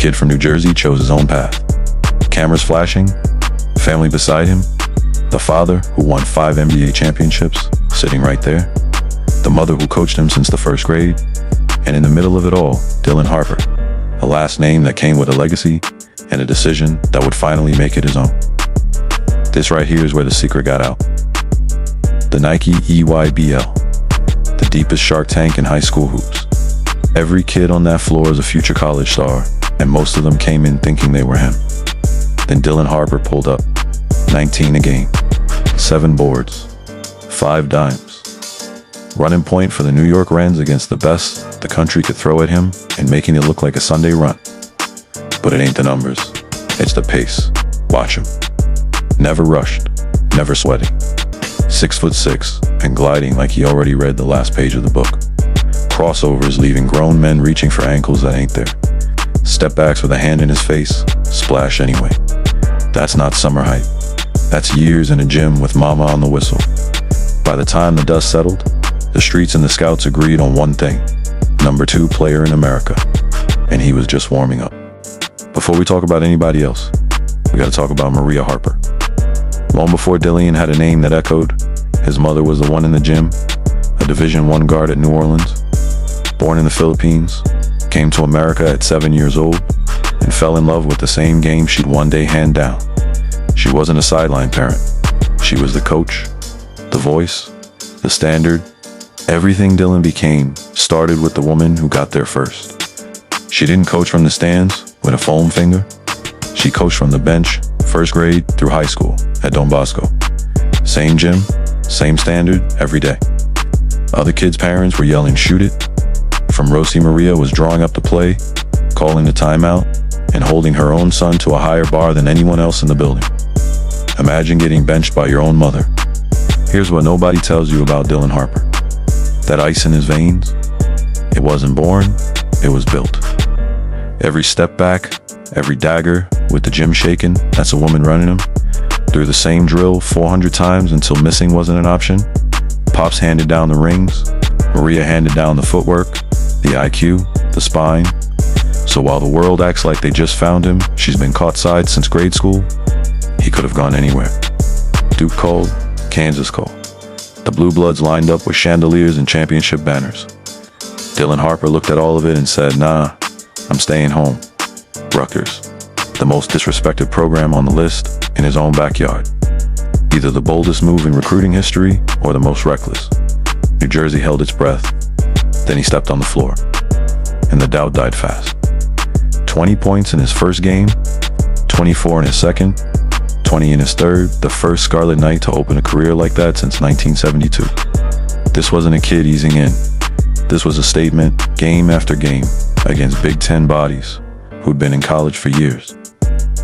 kid from New Jersey chose his own path. Cameras flashing, family beside him, the father who won 5 NBA championships sitting right there, the mother who coached him since the first grade, and in the middle of it all, Dylan Harper, a last name that came with a legacy and a decision that would finally make it his own. This right here is where the secret got out. The Nike EYBL, the deepest Shark Tank in high school hoops. Every kid on that floor is a future college star, and most of them came in thinking they were him. Then Dylan Harper pulled up, 19 a game, 7 boards, 5 dimes. Running point for the New York Rens against the best the country could throw at him and making it look like a Sunday run. But it ain't the numbers, it's the pace. Watch him. Never rushed, never sweating. 6'6" and gliding like he already read the last page of the book. Crossovers leaving grown men reaching for ankles that ain't there. Step backs with a hand in his face, splash anyway. That's not summer hype. That's years in a gym with mama on the whistle. By the time the dust settled, the streets and the scouts agreed on one thing: number 2 player in America. And he was just warming up. Before we talk about anybody else, we gotta talk about Maria Harper. Long before Dillian had a name that echoed, his mother was the one in the gym, a Division I guard at New Orleans. Born in the Philippines, came to America at 7 years old, and fell in love with the same game she'd one day hand down. She wasn't a sideline parent. She was the coach, the voice, the standard. Everything Dylan became started with the woman who got there first. She didn't coach from the stands with a foam finger. She coached from the bench, first grade through high school at Don Bosco. Same gym, same standard every day. Other kids' parents were yelling, "Shoot it." From Rosie, Maria was drawing up the play, calling the timeout, and holding her own son to a higher bar than anyone else in the building. Imagine getting benched by your own mother. Here's what nobody tells you about Dylan Harper. That ice in his veins, it wasn't born, it was built. Every step back, every dagger, with the gym shaking, that's a woman running him. Through the same drill 400 times until missing wasn't an option. Pops handed down the rings, Maria handed down the footwork, the IQ, the spine. So while the world acts like they just found him, she's been courtside since grade school, he could have gone anywhere. Duke called, Kansas called. The Blue Bloods lined up with chandeliers and championship banners. Dylan Harper looked at all of it and said, "Nah, I'm staying home." Rutgers, the most disrespected program on the list, in his own backyard. Either the boldest move in recruiting history or the most reckless. New Jersey held its breath. Then he stepped on the floor, and the doubt died fast. 20 points in his first game, 24 in his second, 20 in his third, the first Scarlet Knight to open a career like that since 1972. This wasn't a kid easing in. This was a statement, game after game, against Big Ten bodies who'd been in college for years.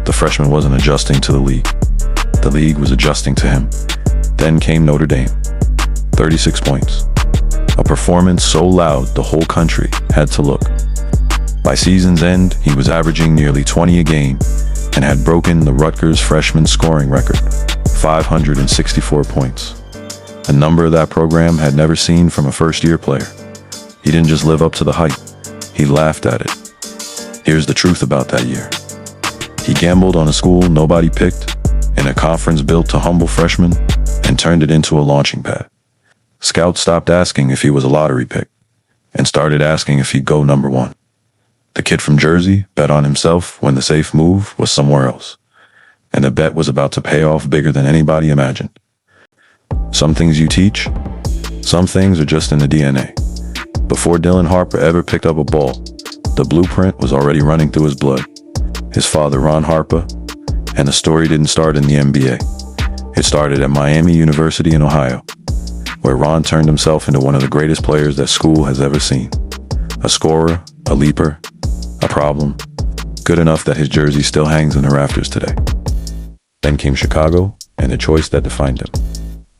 The freshman wasn't adjusting to the league. The league was adjusting to him. Then came Notre Dame. 36 points. A performance so loud the whole country had to look. By season's end, he was averaging nearly 20 a game and had broken the Rutgers freshman scoring record, 564 points. A number that program had never seen from a first-year player. He didn't just live up to the hype, he laughed at it. Here's the truth about that year. He gambled on a school nobody picked, in a conference built to humble freshmen, and turned it into a launching pad. Scouts stopped asking if he was a lottery pick, and started asking if he'd go number 1. The kid from Jersey bet on himself when the safe move was somewhere else, and the bet was about to pay off bigger than anybody imagined. Some things you teach, some things are just in the DNA. Before Dylan Harper ever picked up a ball, the blueprint was already running through his blood. His father, Ron Harper, and the story didn't start in the NBA. It started at Miami University in Ohio, where Ron turned himself into one of the greatest players that school has ever seen. A scorer, a leaper, a problem, good enough that his jersey still hangs in the rafters today. Then came Chicago, and the choice that defined him.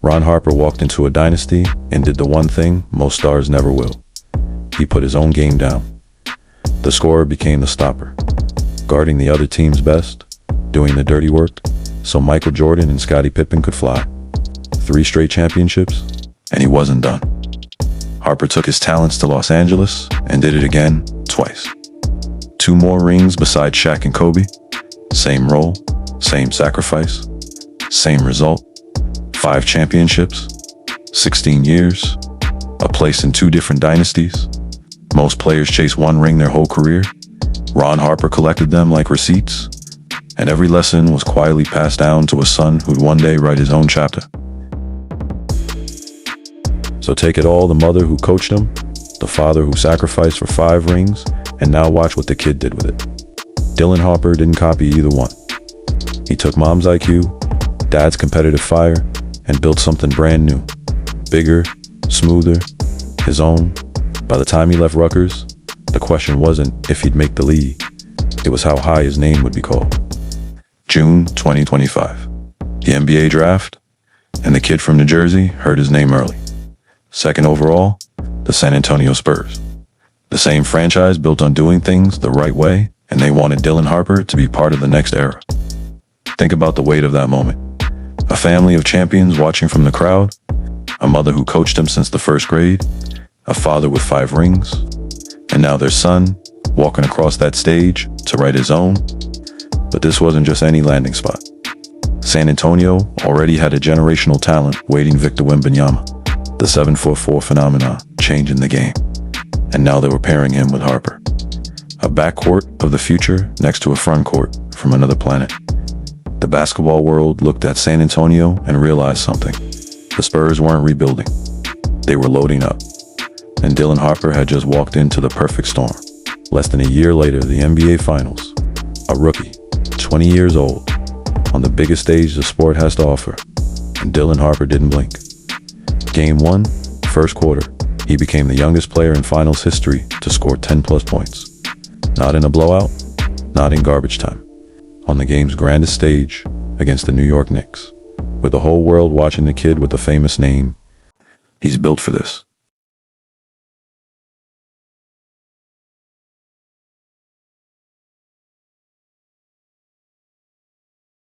Ron Harper walked into a dynasty and did the one thing most stars never will. He put his own game down. The scorer became the stopper, guarding the other team's best, doing the dirty work, so Michael Jordan and Scottie Pippen could fly. 3 straight championships, and he wasn't done. Harper took his talents to Los Angeles and did it again, twice. 2 more rings beside Shaq and Kobe. Same role, same sacrifice, same result. 5 championships, 16 years, a place in 2 different dynasties. Most players chase 1 ring their whole career. Ron Harper collected them like receipts, and every lesson was quietly passed down to a son who'd one day write his own chapter. So take it all, the mother who coached him, the father who sacrificed for 5 rings, and now watch what the kid did with it. Dylan Harper didn't copy either one. He took mom's IQ, dad's competitive fire, and built something brand new. Bigger, smoother, his own. By the time he left Rutgers, the question wasn't if he'd make the league. It was how high his name would be called. June 2025. The NBA draft, and the kid from New Jersey heard his name early. 2nd overall, the San Antonio Spurs. The same franchise built on doing things the right way, and they wanted Dylan Harper to be part of the next era. Think about the weight of that moment. A family of champions watching from the crowd, a mother who coached him since the 1st grade, a father with 5 rings, and now their son walking across that stage to write his own. But this wasn't just any landing spot. San Antonio already had a generational talent waiting, Victor Wembanyama, the 7'4" phenomenon, changing the game. And now they were pairing him with Harper. A backcourt of the future next to a front court from another planet. The basketball world looked at San Antonio and realized something. The Spurs weren't rebuilding. They were loading up. And Dylan Harper had just walked into the perfect storm. Less than a year later, the NBA Finals. A rookie, 20 years old, on the biggest stage the sport has to offer. And Dylan Harper didn't blink. Game 1, 1st quarter, he became the youngest player in finals history to score 10+ points. Not in a blowout, not in garbage time. On the game's grandest stage against the New York Knicks. With the whole world watching the kid with the famous name. He's built for this.